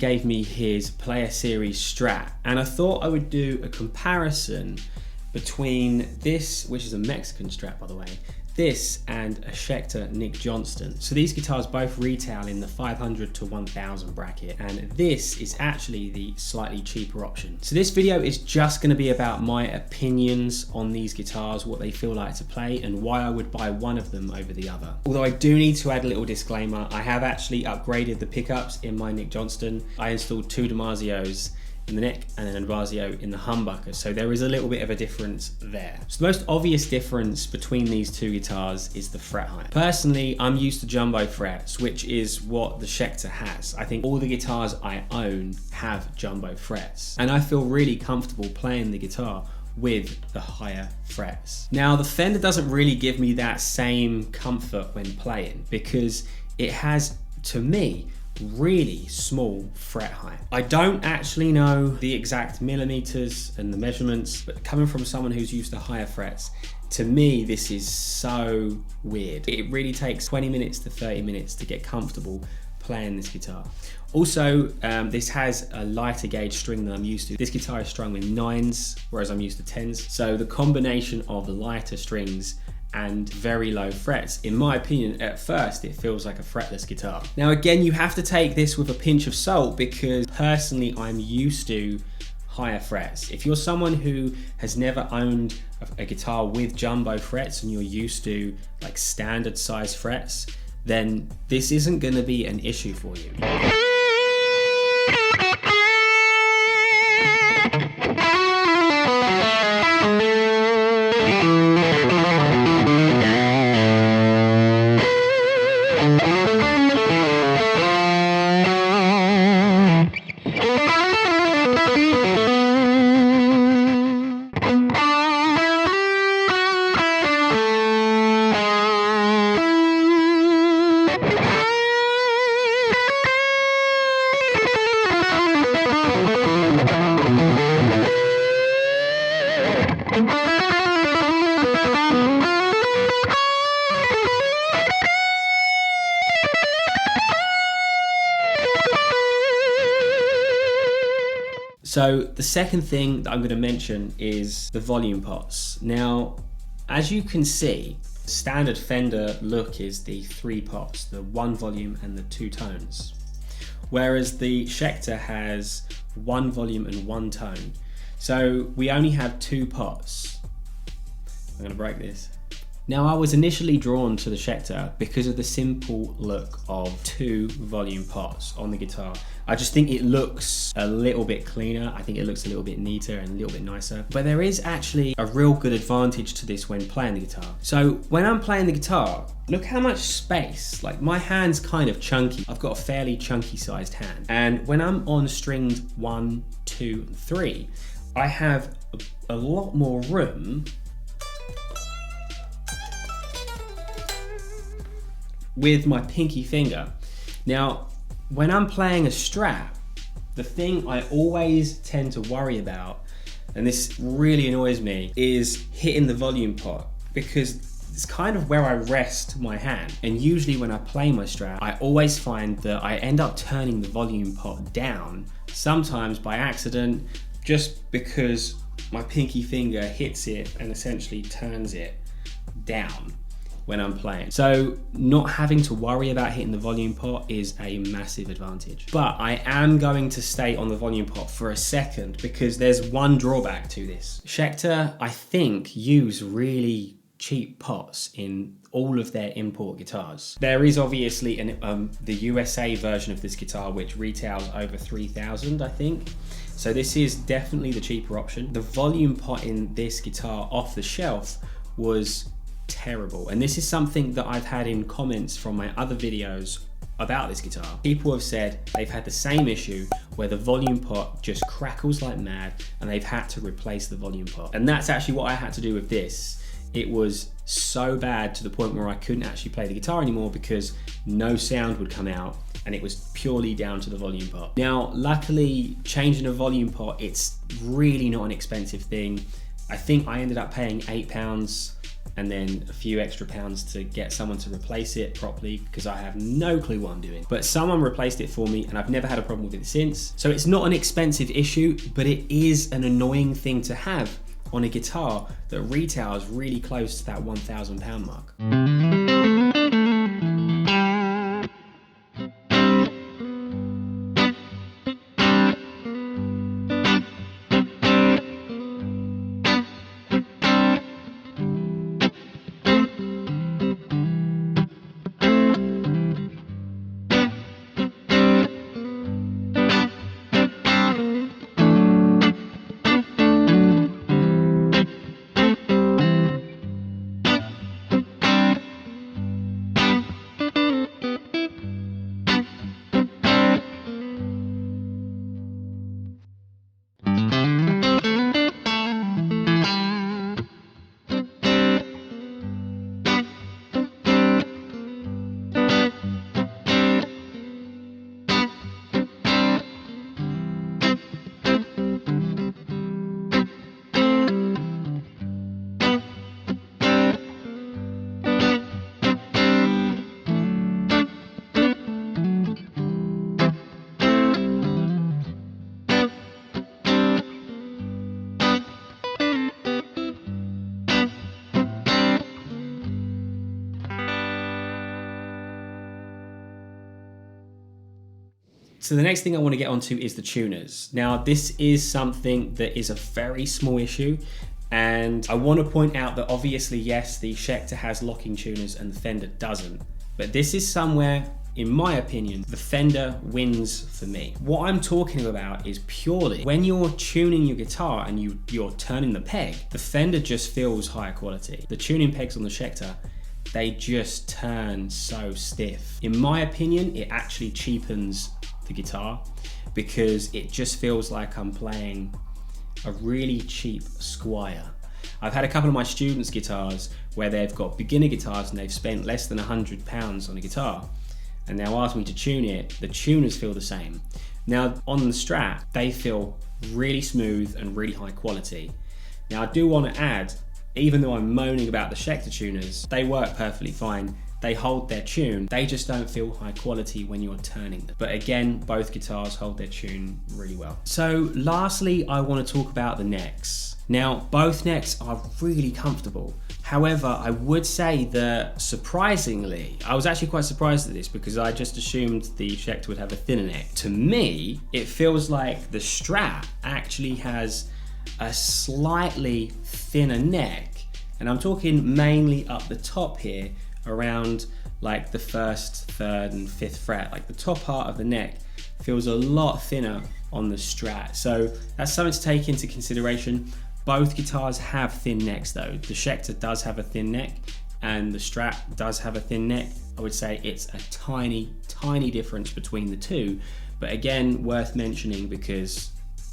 gave me his Player Series Strat, and I thought I would do a comparison between this, which is a Mexican Strat by the way, this and a Schecter Nick Johnston. So these guitars both retail in the 500 to 1000 bracket, and this is actually the slightly cheaper option. So this video is just gonna be about my opinions on these guitars, what they feel like to play, and why I would buy one of them over the other. Although I do need to add a little disclaimer, I have actually upgraded the pickups in my Nick Johnston. I installed 2 DiMarzios in the neck and an Advasio in the humbucker, so there is a little bit of a difference there. So the most obvious difference between these two guitars is the fret height. Personally, I'm used to jumbo frets, which is what the Schecter has. I think all the guitars I own have jumbo frets, and I feel really comfortable playing the guitar with the higher frets. Now, the Fender doesn't really give me that same comfort when playing because it has, to me, really small fret height. I don't actually know the exact millimeters and the measurements, but coming from someone who's used to higher frets, to me this is so weird. It really takes 20 minutes to 30 minutes to get comfortable playing this guitar. Also, this has a lighter gauge string than I'm used to. This guitar is strung with 9s, whereas I'm used to 10s. So the combination of the lighter strings and very low frets, in my opinion, at first it feels like a fretless guitar. Now again, you have to take this with a pinch of salt because personally I'm used to higher frets. If you're someone who has never owned a guitar with jumbo frets and you're used to like standard size frets, then this isn't going to be an issue for you. So the second thing that I'm going to mention is the volume pots. Now, as you can see, standard Fender look is the 3 pots, the 1 volume and the 2 tones. Whereas the Schecter has 1 volume and 1 tone. So we only have 2 pots. I'm going to break this. Now, I was initially drawn to the Schecter because of the simple look of 2 volume pots on the guitar. I just think it looks a little bit cleaner. I think it looks a little bit neater and a little bit nicer. But there is actually a real good advantage to this when playing the guitar. So when I'm playing the guitar, look how much space, like my hand's kind of chunky. I've got a fairly chunky sized hand. And when I'm on strings 1, 2, and 3, I have a lot more room with my pinky finger. Now, when I'm playing a Strat, the thing I always tend to worry about, and this really annoys me, is hitting the volume pot because it's kind of where I rest my hand. And usually when I play my Strat, I always find that I end up turning the volume pot down, sometimes by accident, just because my pinky finger hits it and essentially turns it down when I'm playing. So not having to worry about hitting the volume pot is a massive advantage. But I am going to stay on the volume pot for a second because there's one drawback to this. Schecter, I think, use really cheap pots in all of their import guitars. There is obviously the USA version of this guitar which retails over 3,000, I think. So this is definitely the cheaper option. The volume pot in this guitar off the shelf was terrible, and this is something that I've had in comments from my other videos about this guitar. People have said they've had the same issue where the volume pot just crackles like mad and they've had to replace the volume pot. And that's actually what I had to do with this. It was so bad to the point where I couldn't actually play the guitar anymore because no sound would come out, and it was purely down to the volume pot. Now, luckily, changing a volume pot, it's really not an expensive thing. I think I ended up paying £8 and then a few extra pounds to get someone to replace it properly, because I have no clue what I'm doing. But someone replaced it for me and I've never had a problem with it since. So it's not an expensive issue, but it is an annoying thing to have on a guitar that retails really close to that £1,000 mark. So the next thing I want to get onto is the tuners. Now, this is something that is a very small issue, and I want to point out that obviously, yes, the Schecter has locking tuners and the Fender doesn't, but this is somewhere, in my opinion, the Fender wins for me. What I'm talking about is purely when you're tuning your guitar and you're turning the peg, the Fender just feels higher quality. The tuning pegs on the Schecter, they just turn so stiff. In my opinion, it actually cheapens the guitar because it just feels like I'm playing a really cheap Squire. I've had a couple of my students' guitars where they've got beginner guitars and they've spent less than £100 on a guitar, and now ask me to tune it. The tuners feel the same. Now on the Strat, they feel really smooth and really high quality. Now I do want to add, even though I'm moaning about the Schecter tuners, they work perfectly fine. They hold their tune, they just don't feel high quality when you're turning them. But again, both guitars hold their tune really well. So lastly, I want to talk about the necks. Now, both necks are really comfortable. However, I would say that surprisingly, I was actually quite surprised at this because I just assumed the Schecter would have a thinner neck. To me, it feels like the Strat actually has a slightly thinner neck. And I'm talking mainly up the top here, around like the 1st, 3rd and 5th fret. Like the top part of the neck feels a lot thinner on the Strat. So that's something to take into consideration. Both guitars have thin necks though. The Schecter does have a thin neck and the Strat does have a thin neck. I would say it's a tiny, tiny difference between the two. But again, worth mentioning because,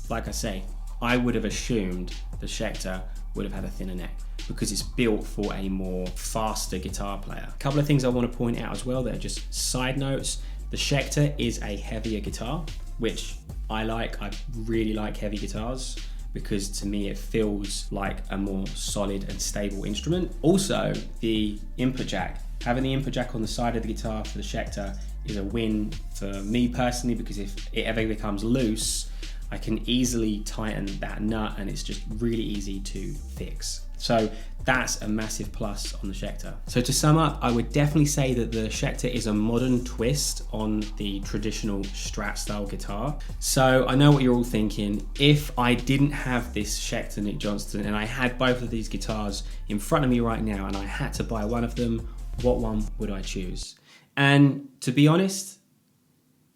like I say, I would have assumed the Schecter would have had a thinner neck because it's built for a more faster guitar player. A couple of things I want to point out as well that are just side notes. The Schecter is a heavier guitar, which I like. I really like heavy guitars because to me it feels like a more solid and stable instrument. Also, the input jack. Having the input jack on the side of the guitar for the Schecter is a win for me personally because if it ever becomes loose, I can easily tighten that nut and it's just really easy to fix. So that's a massive plus on the Schecter. So to sum up, I would definitely say that the Schecter is a modern twist on the traditional Strat style guitar. So I know what you're all thinking. If I didn't have this Schecter Nick Johnston and I had both of these guitars in front of me right now and I had to buy one of them, what one would I choose? And to be honest,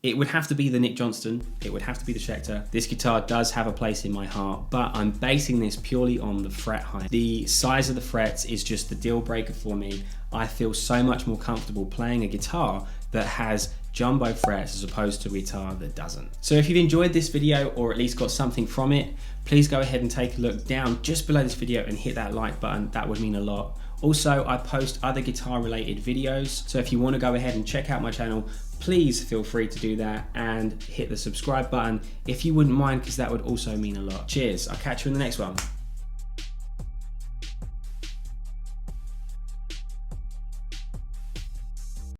it would have to be the Nick Johnston. It would have to be the Schecter. This guitar does have a place in my heart, but I'm basing this purely on the fret height. The size of the frets is just the deal breaker for me. I feel so much more comfortable playing a guitar that has jumbo frets as opposed to a guitar that doesn't. So if you've enjoyed this video or at least got something from it, please go ahead and take a look down just below this video and hit that like button. That would mean a lot. Also, I post other guitar related videos, so if you want to go ahead and check out my channel, please feel free to do that and hit the subscribe button if you wouldn't mind, because that would also mean a lot. Cheers, I'll catch you in the next one.